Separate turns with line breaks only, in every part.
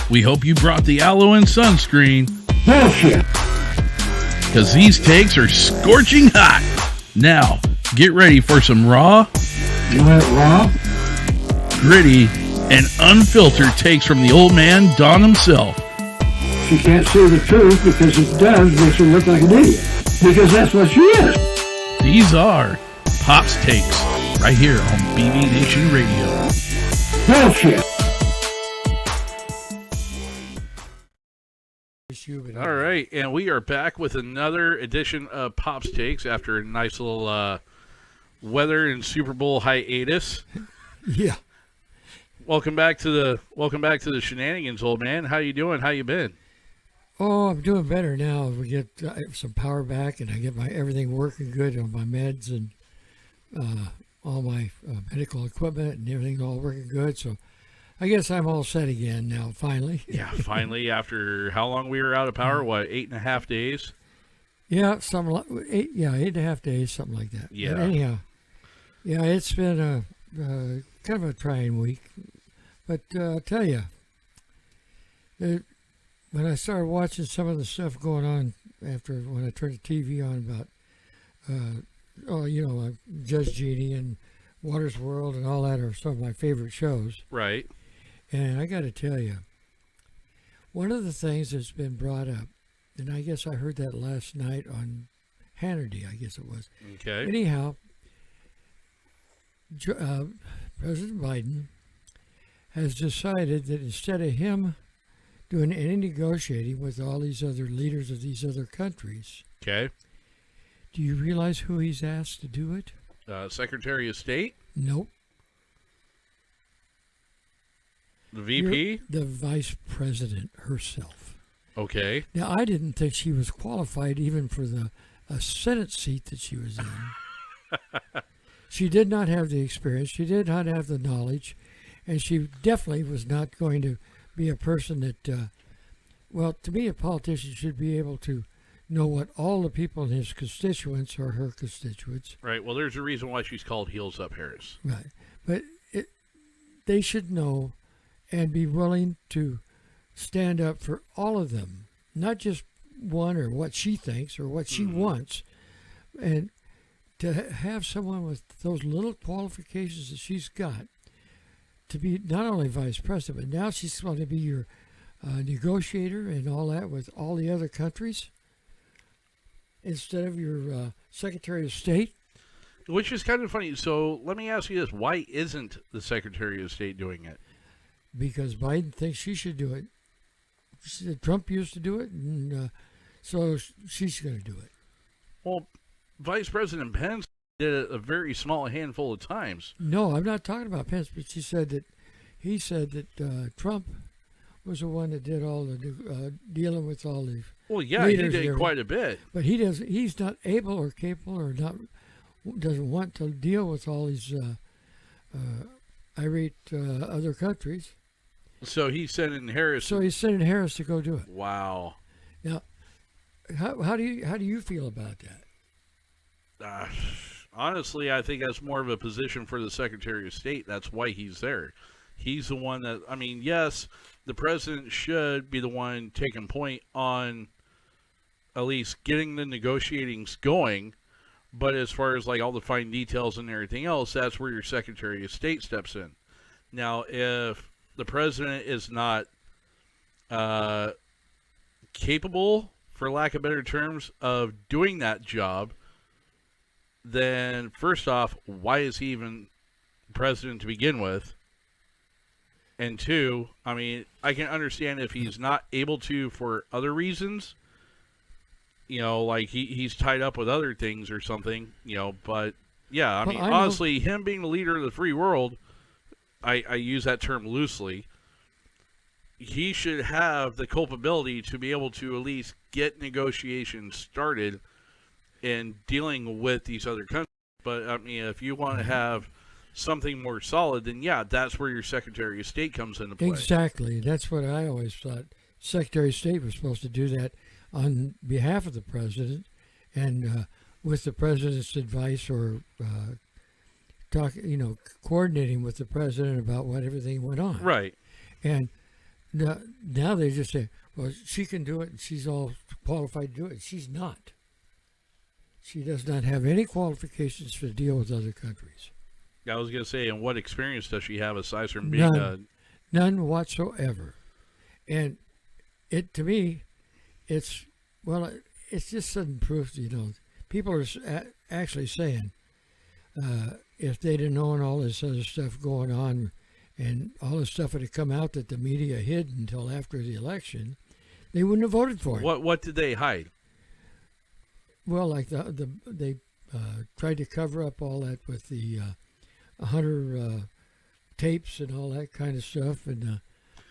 We hope you brought the aloe and sunscreen.
Bullshit.
Because these takes are scorching hot. Now, get ready for some raw,
You want it raw?
gritty, and unfiltered takes from the old man, Don himself.
She can't say the truth because it does makes her look like an idiot. Because that's what she is.
These are Pop's Takes, right here on BB Nation Radio.
Bullshit.
All right, and we are back with another edition of Pop's Takes after a nice little weather and Super Bowl hiatus.
Yeah.
Welcome back to the shenanigans, old man. How you doing? How you been?
Oh, I'm doing better now. We get some power back, and I get my everything working good on my meds and all my medical equipment and everything all working good. So I guess I'm all set again now, finally.
Yeah, finally, after how long we were out of power? What, 8.5 days?
Yeah, 8.5 days, something like that.
Yeah.
But anyhow, yeah, it's been a kind of a trying week. But I'll tell you, when I started watching some of the stuff going on when I turned the TV on about, Judge Jeannie and Water's World and all that are some of my favorite shows.
Right.
And I got to tell you, one of the things that's been brought up, and I guess I heard that last night on Hannity, I guess it was.
Okay.
Anyhow, President Biden has decided that instead of him doing any negotiating with all these other leaders of these other countries,
Okay.
do you realize who he's asked to do it?
Secretary of State?
Nope.
The VP?
The Vice President herself.
Okay.
Now, I didn't think she was qualified even for the Senate seat that she was in. She did not have the experience. She did not have the knowledge. And she definitely was not going to be a person that, to me, a politician should be able to know what all the people in his constituents or her constituents.
Right. Well, there's a reason why she's called Heels Up Harris.
Right. But they should know and be willing to stand up for all of them, not just one or what she thinks or what she wants. And to have someone with those little qualifications that she's got to be not only vice president, but now she's going to be your negotiator and all that with all the other countries instead of your Secretary of State.
Which is kind of funny. So let me ask you this. Why isn't the Secretary of State doing it?
Because Biden thinks she should do it. She said Trump used to do it, and so she's going to do it.
Well, Vice President Pence did it a very small handful of times.
No, I'm not talking about Pence, but he said that Trump was the one that did all the dealing with all the.
Well, yeah, he did quite a bit.
But he's not able or capable or doesn't want to deal with all these irate other countries.
So he's sending Harris.
So he's sending Harris to go do it.
Wow.
Now, how do you feel about that?
Honestly, I think that's more of a position for the Secretary of State. That's why he's there. He's the one that, I mean, yes, the president should be the one taking point on at least getting the negotiatings going. But as far as like all the fine details and everything else, that's where your Secretary of State steps in. Now, if the president is not capable, for lack of better terms, of doing that job, then first off, why is he even president to begin with? And two, I mean, I can understand if he's not able to for other reasons, like he's tied up with other things or something, but yeah, I mean, honestly, him being the leader of the free world, I use that term loosely, he should have the culpability to be able to at least get negotiations started in dealing with these other countries. But I mean, if you want to have something more solid, then yeah, that's where your Secretary of State comes into play.
Exactly. That's what I always thought. Secretary of State was supposed to do that on behalf of the president and with the president's advice or coordinating with the president about what everything went on.
Right.
And now they just say, well, she can do it and she's all qualified to do it. She's not. She does not have any qualifications to deal with other countries.
I was going to say, and what experience does she have aside from being
None whatsoever. And it, to me, it's just sudden proof, people are actually saying, if they'd have known all this other stuff going on and all the stuff that had come out that the media hid until after the election, they wouldn't have voted for it.
What did they hide?
Well, like they tried to cover up all that with the Hunter tapes and all that kind of stuff, and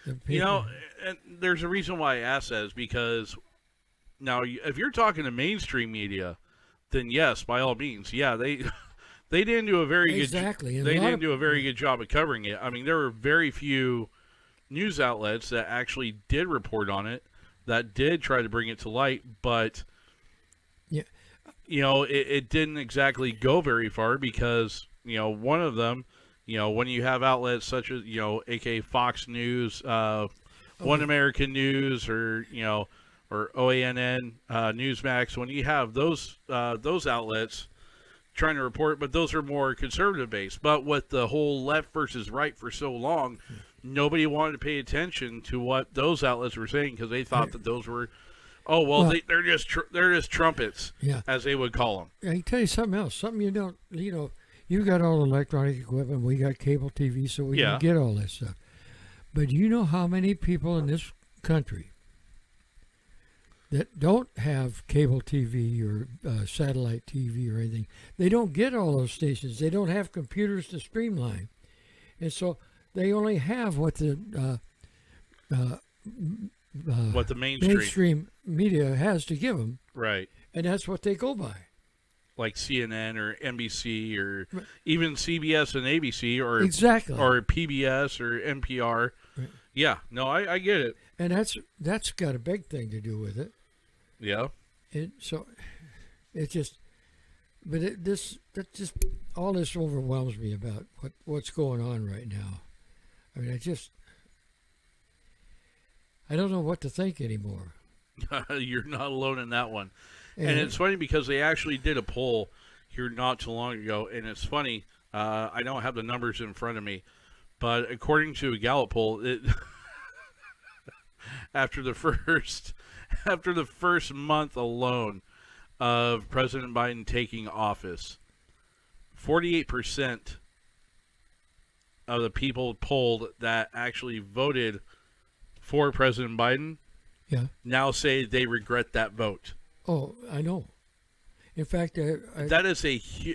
the paper.
And there's a reason why I asked that is because now, if you're talking to mainstream media, then yes, by all means, yeah, they didn't do a very
exactly.
good. They didn't do a very good job of covering it. I mean, there were very few news outlets that actually did report on it, that did try to bring it to light, but
yeah,
it didn't exactly go very far because one of them, when you have outlets such as aka Fox News, One American News, or or OANN, Newsmax, when you have those outlets trying to report, but those are more conservative based. But with the whole left versus right for so long, nobody wanted to pay attention to what those outlets were saying because they thought that those were, they're just trumpets, as they would call them.
I can tell you something else. Something you don't, you got all electronic equipment. We got cable TV, so we can get all this stuff. But you know how many people in this country that don't have cable TV or satellite TV or anything, they don't get all those stations. They don't have computers to streamline. And so they only have what the mainstream media has to give them.
Right.
And that's what they go by.
Like CNN or NBC or even CBS and ABC or
exactly,
or PBS or NPR.
Right.
Yeah, no, I get it.
And that's got a big thing to do with it.
Yeah.
All this overwhelms me about what's going on right now. I mean, I don't know what to think anymore.
You're not alone in that one. And it's funny because they actually did a poll here not too long ago, and it's funny. I don't have the numbers in front of me, but according to a Gallup poll, after the first month alone of President Biden taking office, 48% of the people polled that actually voted for President Biden now say they regret that vote.
Oh, I know. In fact,
that is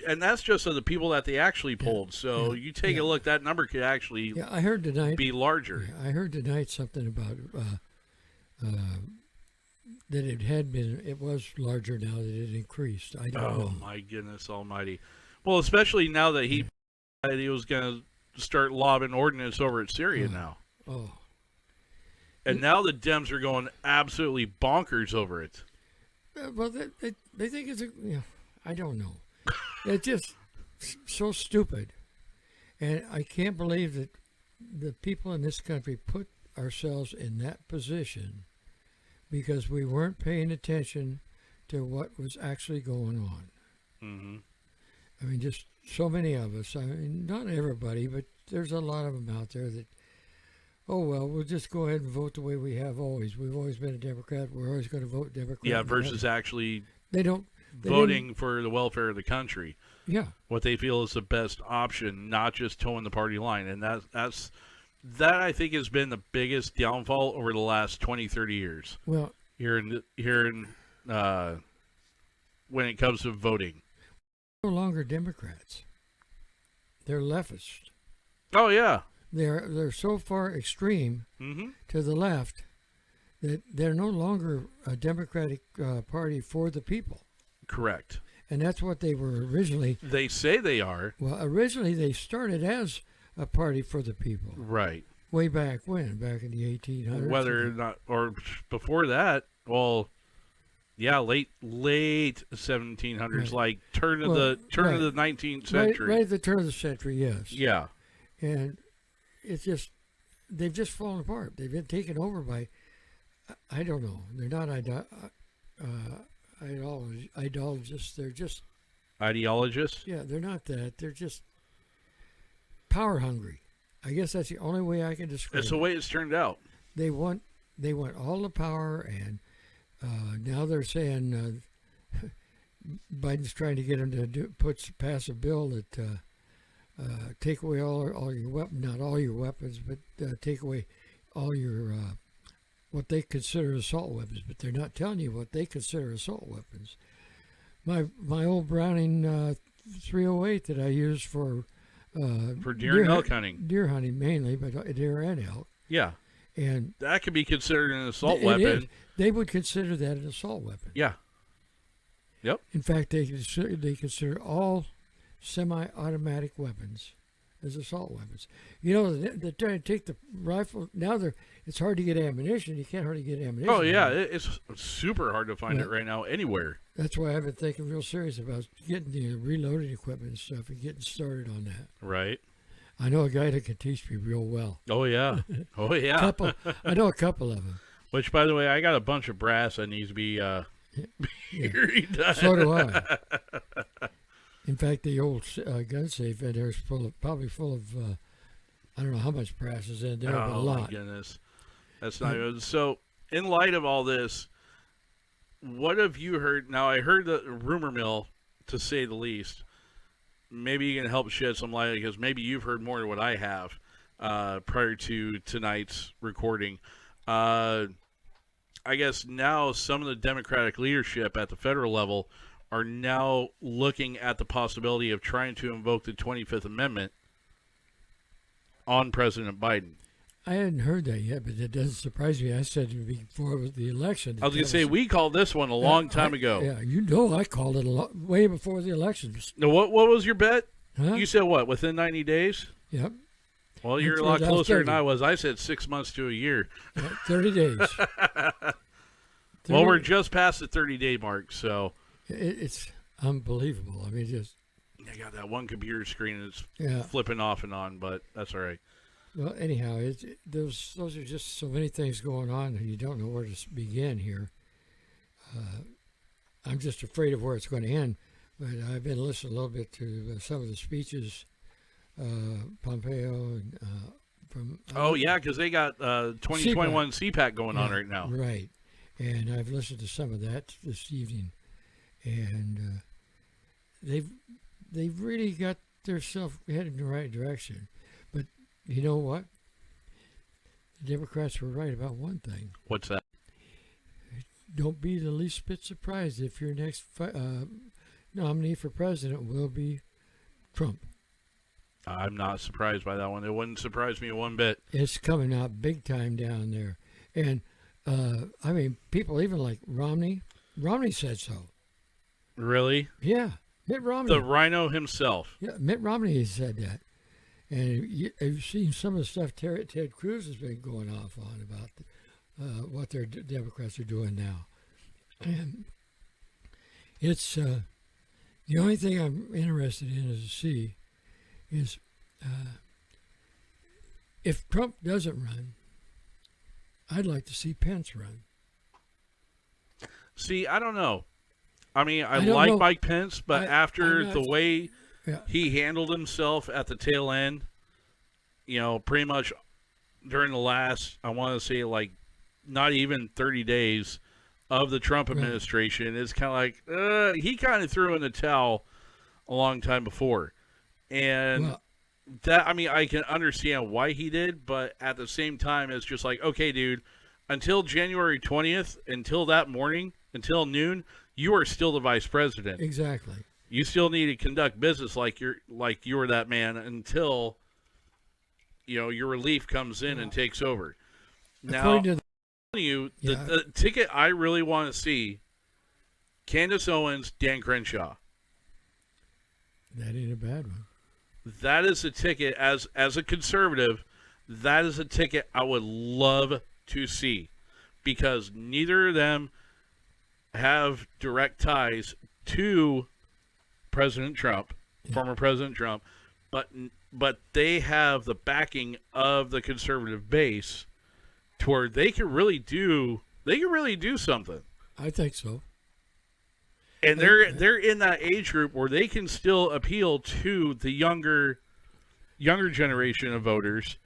and that's just of the people that they actually polled. So you take a look, that number could actually
I heard tonight
be larger.
I heard tonight something about that it was larger now that it increased. I don't know.
Oh my goodness almighty. Well, especially now that he was going to start lobbing ordinance over at Syria now.
Oh.
And now the Dems are going absolutely bonkers over it.
Well, they think it's I don't know. It's just so stupid. And I can't believe that the people in this country put ourselves in that position because we weren't paying attention to what was actually going on.
Mm-hmm.
I mean, just so many of us. I mean, not everybody, but there's a lot of them out there that, we'll just go ahead and vote the way we have always. We've always been a Democrat. We're always going to vote Democrat.
Yeah, versus actually
voting
for the welfare of the country.
Yeah.
What they feel is the best option, not just towing the party line. And that I think has been the biggest downfall over the last 20, 30 years.
Well,
here in when it comes to voting.
No longer Democrats. They're leftists.
Oh yeah.
They're so far extreme to the left that they're no longer a Democratic Party for the people.
Correct.
And that's what they were originally.
They say they are.
Well, originally they started as a party for the people.
Right.
Way back when? Back in the 1800s?
Whether or not, or before that, well, yeah, late 1700s, right. Like turn of the 19th century.
Right at the turn of the century, yes.
Yeah.
And it's just they've just fallen apart. They've been taken over by, I don't know. They're not ideologists. They're just,
Ideologists?
yeah, they're not that. They're just power hungry. I guess that's the only way I can describe
That's the
it.
way it's turned out.
They want all the power, and now they're saying Biden's trying to get them to pass a bill that take away all your weapons, not all your weapons, but take away all your what they consider assault weapons. But they're not telling you what they consider assault weapons. My old Browning 308 that I used for
deer and elk hunting.
Deer hunting mainly, but deer and elk.
Yeah.
And
That could be considered an assault
it
weapon.
is. They would consider that an assault weapon.
Yeah. Yep.
In fact, they consider all semi-automatic weapons as assault weapons. You know, they're trying to take the rifle. Now it's hard to get ammunition. You can't hardly get ammunition.
Oh, yeah.
now.
It's super hard to find
Yeah.
it right now anywhere.
That's why I've been thinking real serious about getting the reloading equipment and stuff and getting started on that.
Right.
I know a guy that can teach me real well.
Oh, yeah. Oh, yeah.
I know a couple of them.
Which, by the way, I got a bunch of brass that needs to be redone.
So do I. In fact, the old gun safe in there is probably full of, I don't know how much brass is in there, but a
Oh,
lot.
my goodness. That's not good. So, in light of all this, what have you heard? Now, I heard the rumor mill, to say the least. Maybe you can help shed some light, because maybe you've heard more than what I have prior to tonight's recording. I guess now some of the Democratic leadership at the federal level are now looking at the possibility of trying to invoke the 25th Amendment on President Biden.
I hadn't heard that yet, but it doesn't surprise me. I said it before it was the election.
I was going to say, we called this one a long time ago.
Yeah, you know I called it way before the elections.
Now, what was your bet?
Huh?
You said what, within 90 days?
Yep.
Well, you're a
That's
lot
what I was
closer than
thinking.
I was. I said 6 months to a year.
30 days.
Well, we're just past the 30-day mark, so
It's unbelievable. I mean, just,
I got that one computer screen and it's
yeah.
flipping off and on, but that's all right.
Well, anyhow, those are just so many things going on, and you don't know where to begin here. I'm just afraid of where it's going to end. But I've been listening a little bit to some of the speeches, Pompeo and from.
Oh, yeah, because they got 2021 CPAC going on right now.
Right, and I've listened to some of that this evening, and they've really got themselves headed in the right direction. But you know what? The Democrats were right about one thing.
What's that?
Don't be the least bit surprised if your next nominee for president will be Trump.
I'm not surprised by that one. It wouldn't surprise me one bit.
It's coming out big time down there. And, I mean, people even like Romney. Romney said so.
Really?
Yeah, Mitt Romney.
The rhino himself.
Yeah, Mitt Romney has said that. And you've seen some of the stuff Ted Cruz has been going off on about what their Democrats are doing now. And it's the only thing I'm interested in is to see is if Trump doesn't run, I'd like to see Pence run.
See, I don't know. I mean, I
don't
like
know.
Mike Pence, but after
I'm not-
the way
Yeah.
he handled himself at the tail end, pretty much during the last, I want to say, like, not even 30 days of the Trump
Right.
administration, it's kind of like, he kind of threw in the towel a long time before. And
Well,
that, I mean, I can understand why he did, but at the same time, it's just like, okay, dude, until January 20th, until that morning, until noon, you are still the vice president.
exactly.
You still need to conduct business like you're that man until your relief comes in and takes over. Now,
According to
I'm telling you,
Yeah.
the ticket I really want to see: Candace Owens, Dan Crenshaw.
that ain't a bad one.
That is a ticket as a conservative. That is a ticket I would love to see, because neither of them have direct ties to President Trump, former President Trump, but but they have the backing of the conservative base to where they can really do something.
I think so.
And they're in that age group where they can still appeal to the younger generation of voters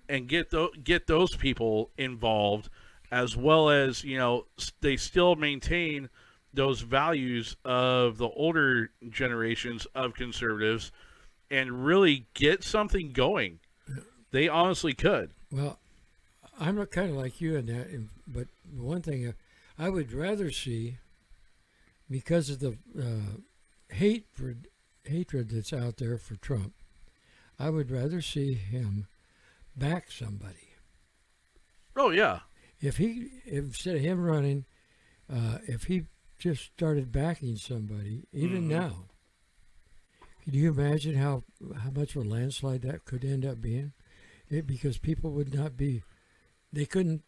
and get those people involved, as well as, you know, they still maintain those values of the older generations of conservatives and really get something going. They honestly could.
Well, I'm not kind of like you in that, but one thing I would rather see, because of the hatred that's out there for Trump, I would rather see him back somebody.
Oh yeah.
If instead of him running, if he just started backing somebody, even now, can you imagine how much of a landslide that could end up being? Because people would not be, they couldn't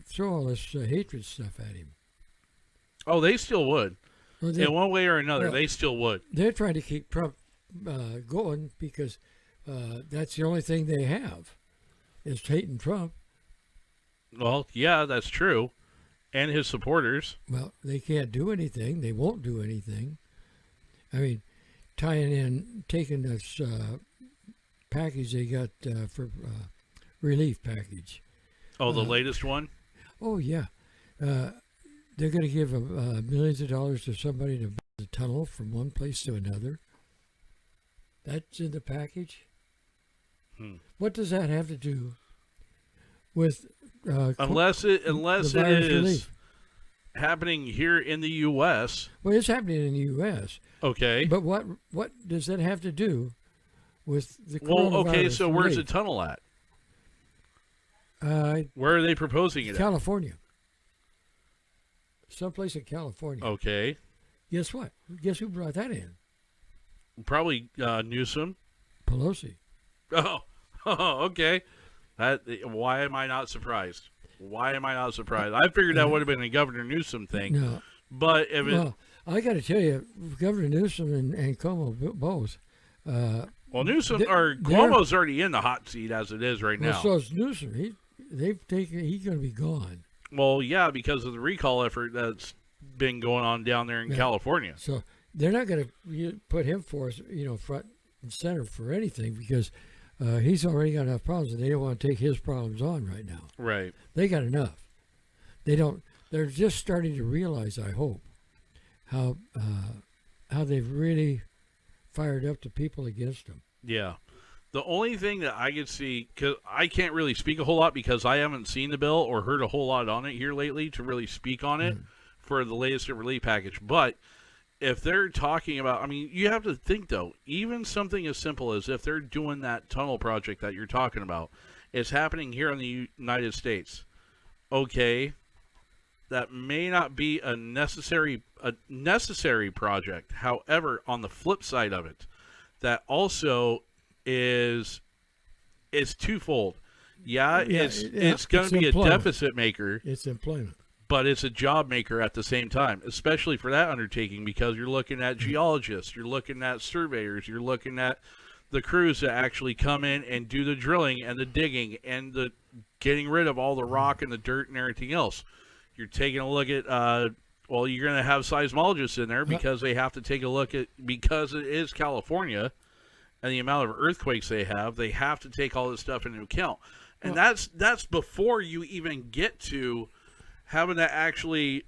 throw all this hatred stuff at him.
Oh, they still would.
Well,
In one way or another,
well,
they still would.
They're trying to keep Trump going because that's the only thing they have is hating Trump.
Well, yeah, that's true. And his supporters.
Well, they can't do anything. They won't do anything. I mean, taking this package they got for relief package.
Oh, the latest one?
Oh, yeah. They're going to give millions of dollars to somebody to build a tunnel from one place to another. That's in the package. What does that have to do with
Unless it
virus
is
relief?
happening here in the U.S.
Well, it's happening in the U.S.
Okay.
But what does that have to do with the
Well,
coronavirus
okay, so where's the
relief?
tunnel at? Where are they proposing it at?
California. Someplace in California.
Okay.
Guess what? Guess who brought that in?
Probably Newsom.
Pelosi.
Oh, okay. Why am I not surprised? Why am I not surprised? I figured that would have been a Governor Newsom thing.
No.
But if it,
Well, I got to tell you, Governor Newsom and Cuomo both.
well, Newsom
they're-
or Cuomo's already in the hot seat as it is right
Well,
now.
so is Newsom. He's going to be gone.
Well, yeah, because of the recall effort that's been going on down there in
Yeah.
California.
So they're not going to put him front and center for anything because he's already got enough problems, and they don't want to take his problems on right now.
Right.
They got enough. They don't. They're just starting to realize, I hope, how they've really fired up the people against them.
Yeah. The only thing that I could see, because I can't really speak a whole lot because I haven't seen the bill or heard a whole lot on it here lately to really speak on it for the latest relief package. But if they're talking about, I mean, you have to think, though, even something as simple as if they're doing that tunnel project that you're talking about, it's happening here in the United States. Okay, that may not be a necessary project. However, on the flip side of it, that also is twofold. Yeah, it's going to be a
employment.
deficit maker,
It's employment.
but it's a job maker at the same time, especially for that undertaking because you're looking at geologists, you're looking at surveyors, you're looking at the crews that actually come in and do the drilling and the digging and the getting rid of all the rock and the dirt and everything else. You're taking a look at well, you're going to have seismologists in there because they have to take a look at, because it is California and the amount of earthquakes they have to take all this stuff into account. And that's before you even get to having to actually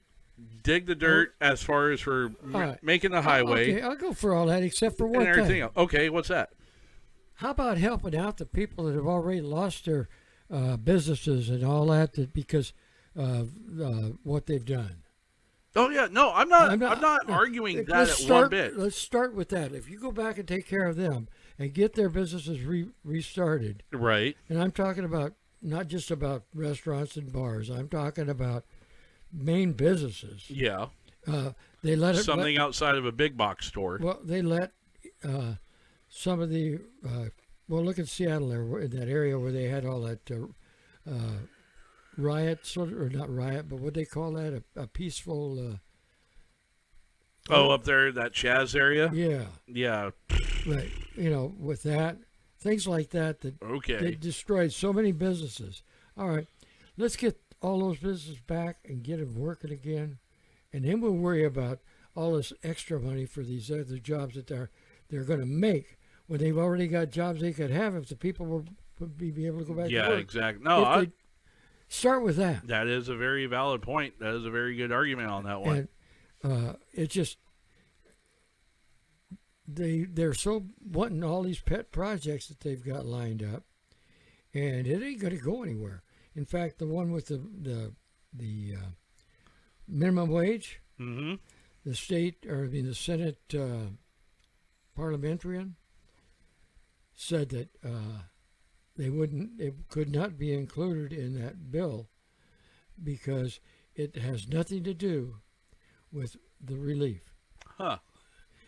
dig the dirt as far as for
right.
making the highway
Okay, I'll go for all that except for
and
one
everything
thing.
else. Okay, what's that?
How about helping out the people that have already lost their businesses and all that because of what they've done?
Oh yeah, no, I'm not arguing that at one bit.
Let's start with that. If you go back and take care of them and get their businesses restarted,
Right.
and I'm talking about not just about restaurants and bars. I'm talking about main businesses.
Yeah.
They let
Something outside of a big box store.
Well, they let some of the look at Seattle there in that area where they had all that riot, or not riot, but what they call that, a peaceful.
Up there, that Chaz area.
Yeah,
Yeah.
right. With that, things like that that
Okay.
destroyed so many businesses. All right, let's get all those businesses back and get them working again, and then we'll worry about all this extra money for these other jobs that they're going to make when they've already got jobs they could have if the people would be able to go back
Yeah,
to work.
exactly. No,
If they start with that.
that is a very valid point. That is a very good argument on that one.
And it just they're so wanting all these pet projects that they've got lined up, and it ain't going to go anywhere. In fact, the one with the minimum wage,
Mm-hmm.
the Senate parliamentarian said that it could not be included in that bill because it has nothing to do with the relief.
Huh.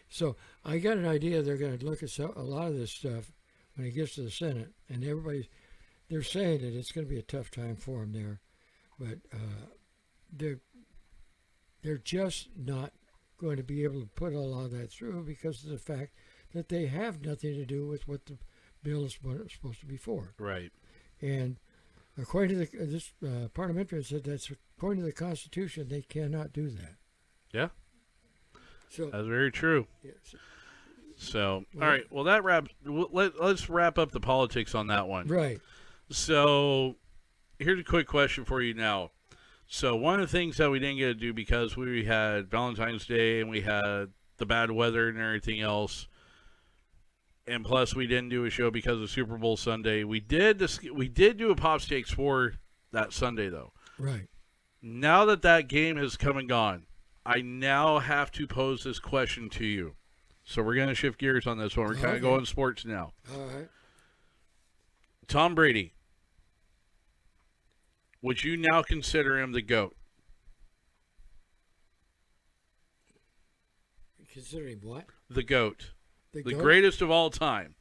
So I got an idea they're going to look at a lot of this stuff when it gets to the Senate, and they're saying that it's going to be a tough time for them there, but they're just not going to be able to put a lot of that through because of the fact that they have nothing to do with what the bill is supposed to be for.
Right.
And according to this parliamentarian said that's according to the Constitution, they cannot do that.
Yeah.
So
That's very true.
yes.
So, all right. Well, that wraps. Let's wrap up the politics on that one.
Right.
So, here's a quick question for you now. So, one of the things that we didn't get to do because we had Valentine's Day and we had the bad weather and everything else, and plus we didn't do a show because of Super Bowl Sunday. We did do a Pop Stakes for that Sunday though.
Right.
Now that game has come and gone, I now have to pose this question to you. So we're going to shift gears on this one. We're kind
Okay.
of going sports now.
All right.
Tom Brady. Would you now consider him the GOAT?
Considering what?
The GOAT. The
goat?
greatest of all time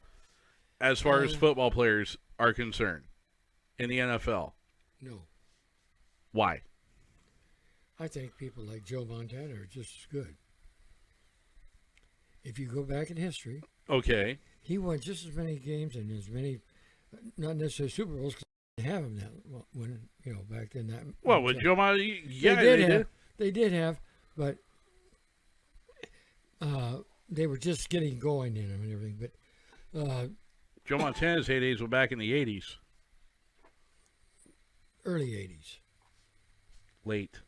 as far as
Uh,
football players are concerned in the NFL.
No.
Why?
I think people like Joe Montana are just as good. If you go back in history,
Okay.
he won just as many games and as many, not necessarily Super Bowls, because they didn't have him that when back then. That
Well, with Joe Montana, yeah,
they did have, but they were just getting going in them and everything. But
Joe Montana's heydays were back in the 80s.
early '80s.
Late.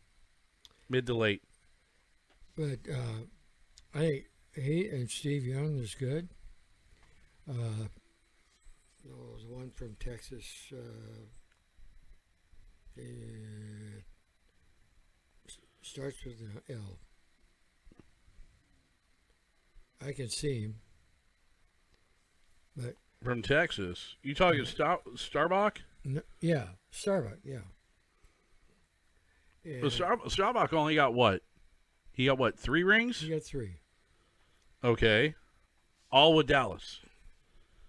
Mid to late.
But I think he and Steve Young is good. The one from Texas. Starts with an L. I can see him, but
From Texas. You talking Starbuck?
yeah, Starbuck, yeah. And
Well, Starbuck only got what? He got what, 3 rings?
he got 3.
Okay. All with Dallas.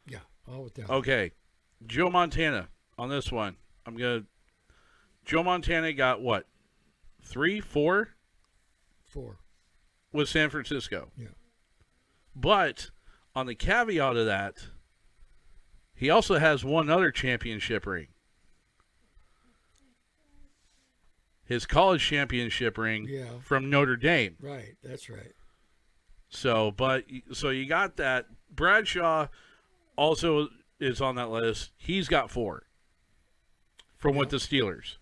Yeah, all with that.
Okay. Joe Montana on this one. Joe Montana got what? 3, 4
4.
with San Francisco.
Yeah.
But on the caveat of that, he also has one other championship ring. His college championship ring
Yeah.
from Notre Dame.
Right, that's right.
So you got that. Bradshaw also is on that list. He's got 4 from with the Steelers.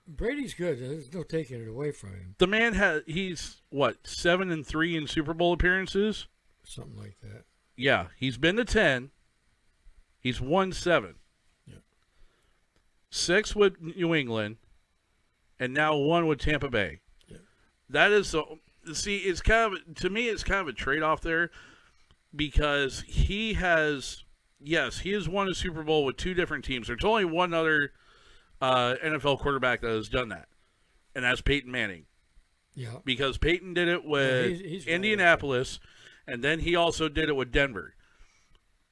Brady's good. There's no taking it away from him.
The man he's what, 7-3 in Super Bowl appearances?
Something like that.
Yeah, he's been to 10. He's won 7.
Yeah.
6 with New England, and now 1 with Tampa Bay.
Yeah.
That is it's kind of, to me, it's kind of a trade-off there because he has won a Super Bowl with 2 different teams. There's only one other NFL quarterback that has done that, and that's Peyton Manning.
Yeah.
Because Peyton did it with
he's right.
Indianapolis, and then he also did it with Denver.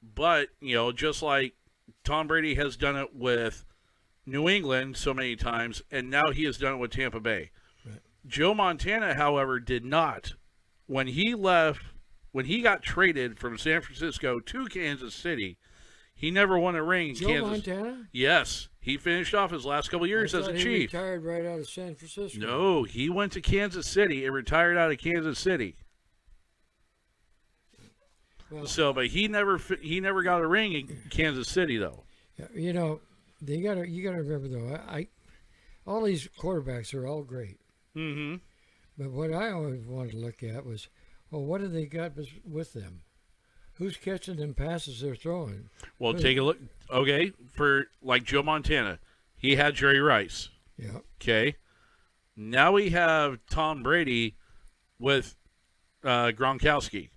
But, just like Tom Brady has done it with New England so many times, and now he has done it with Tampa Bay.
Right.
Joe Montana, however, did not. When he left when he got traded from San Francisco to Kansas City, he never won a ring in
Joe
Kansas.
Montana?
Yes, he finished off his last couple years
I
as a
thought he
Chief.
retired right out of San Francisco.
No, he went to Kansas City and retired out of Kansas City.
Well,
So, but he never got a ring in Kansas City though.
you know, you gotta remember though. I all these quarterbacks are all great,
Mm-hmm.
but what I always wanted to look at was, well, what do they got with them? Who's catching them passes they're throwing?
Well, take a look. Okay, for like Joe Montana, he had Jerry Rice.
Yeah.
Okay, now we have Tom Brady with Gronkowski.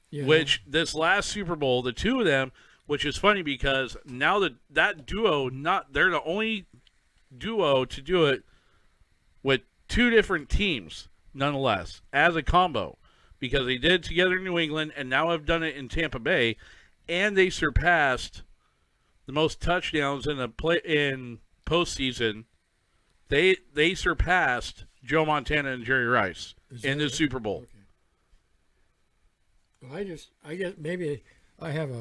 Yeah.
Which this last Super Bowl, the two of them, which is funny because now that duo, they're the only duo to do it with two different teams, nonetheless, as a combo, because they did it together in New England and now have done it in Tampa Bay, and they surpassed the most touchdowns in postseason. They surpassed Joe Montana and Jerry Rice in the Super Bowl.
Okay. I guess maybe I have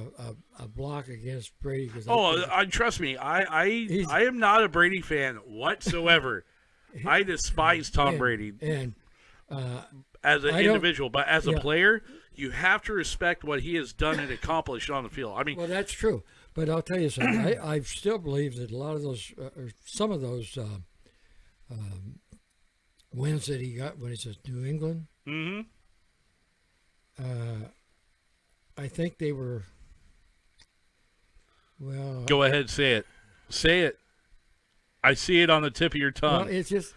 a block against Brady because
Trust me, I am not a Brady fan whatsoever. I despise Tom Brady
and
as an
I don't-
individual, but as a
yeah.
player, you have to respect what he has done and accomplished on the field. I mean,
well, that's true. But I'll tell you something. I still believe that a lot of those, or some of those wins that he got when he says New England,
mm-hmm.
I think they were. Well,
Go ahead, say it. Say it. I see it on the tip of your
well,
tongue.
it's just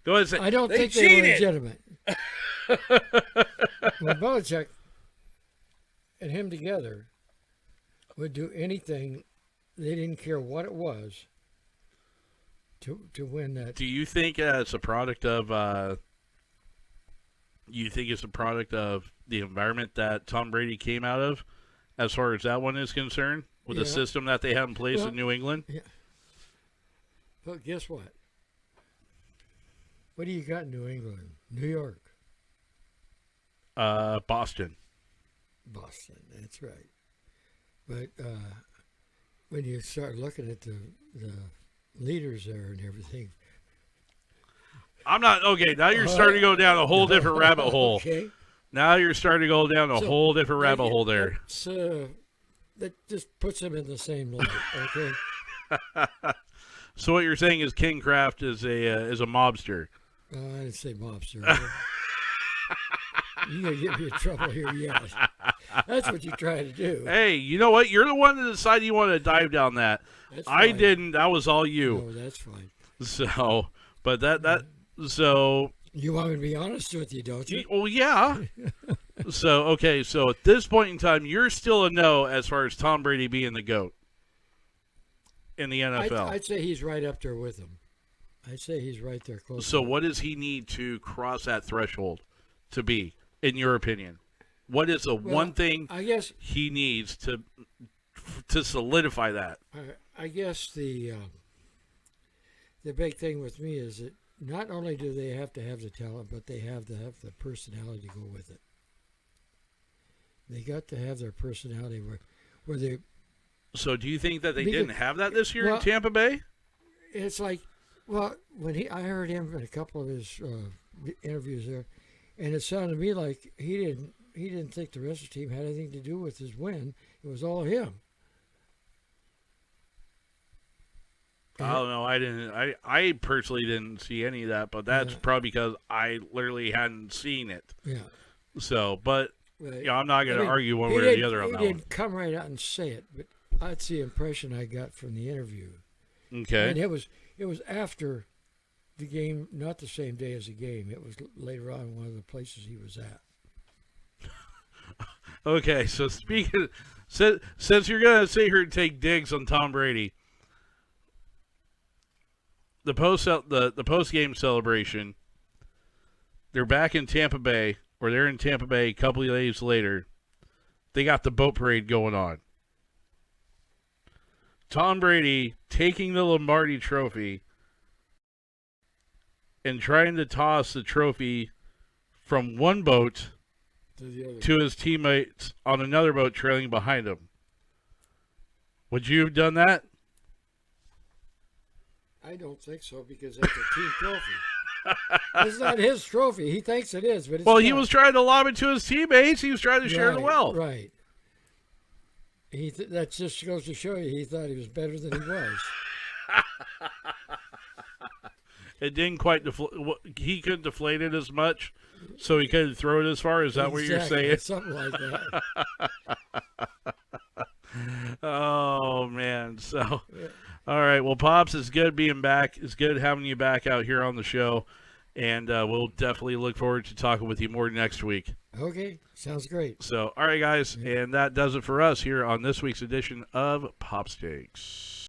Go ahead, say.
I don't think they were legitimate. When Belichick and him together would do anything, they didn't care what it was to win that.
Do you think it's a product of? You think it's a product of the environment that Tom Brady came out of, as far as that one is concerned, with the
Yeah.
system that they have in place
Well,
in New England?
But guess what? What do you got in New England? New York,
Boston.
Boston. That's right. But when you start looking at the leaders there and everything,
I'm not okay. Now you're starting to go down a whole different rabbit hole.
Okay.
Now you're starting to go down a
So,
whole different rabbit hole there.
That just puts them in the same light. Okay.
So what you're saying is King Kraft is a mobster.
I didn't say mobster. You're gonna get me in trouble here, yes. That's what you're trying to do.
Hey, you know what? You're the one that decided you want to dive down that.
That's
I
fine.
didn't. That was all you.
No, that's fine.
So, but so.
You want me to be honest with you, don't you?
Well, yeah. So, okay. So at this point in time, you're still a no as far as Tom Brady being the GOAT in the NFL.
I'd say he's right up there with him. I'd say he's right there close.
So what does he need to cross that threshold to be, in your opinion? What is the one thing
I guess
he needs to solidify that?
I guess the big thing with me is that not only do they have to have the talent, but they have to have the personality to go with it. They got to have their personality where they.
So do you think that they
Because-
didn't have that this year
well,
in Tampa Bay?
It's like, well, I heard him in a couple of his interviews there, and it sounded to me like he didn't think the rest of the team had anything to do with his win. It was all him.
I don't know. I didn't. I personally didn't see any of that, but that's
Yeah.
probably because I literally hadn't seen it.
Yeah.
So, but
Right.
I'm not going to argue one
he
way or the
didn't-
other on
he
that
didn't come right out and say it, but that's the impression I got from the interview.
one. Okay.
And it was after the game, not the same day as the game. It was later on in one of the places he was at.
Okay. So speaking, since you're going to sit here and take digs on Tom Brady, the post game celebration, they're back in Tampa Bay, or they're in Tampa Bay a couple of days later. They got the boat parade going on. Tom Brady taking the Lombardi trophy and trying to toss the trophy from one boat
To the other.
to his teammates on another boat trailing behind him. Would you have done that?
I don't think so because that's a team trophy. It's not his trophy. He thinks it is, but it's
Well, he
not.
was trying to lob it to his teammates. He was trying to share the wealth.
Right. That just goes to show you he thought he was better than he was.
It didn't quite he couldn't deflate it as much, so he couldn't throw it as far. Is that what you're
Exactly,
saying?
something like that.
Oh man! So, all right. Well, Pops, it's good being back. It's good having you back out here on the show, and we'll definitely look forward to talking with you more next week.
Okay, sounds great.
So, all right, guys, and that does it for us here on this week's edition of Pop Stakes.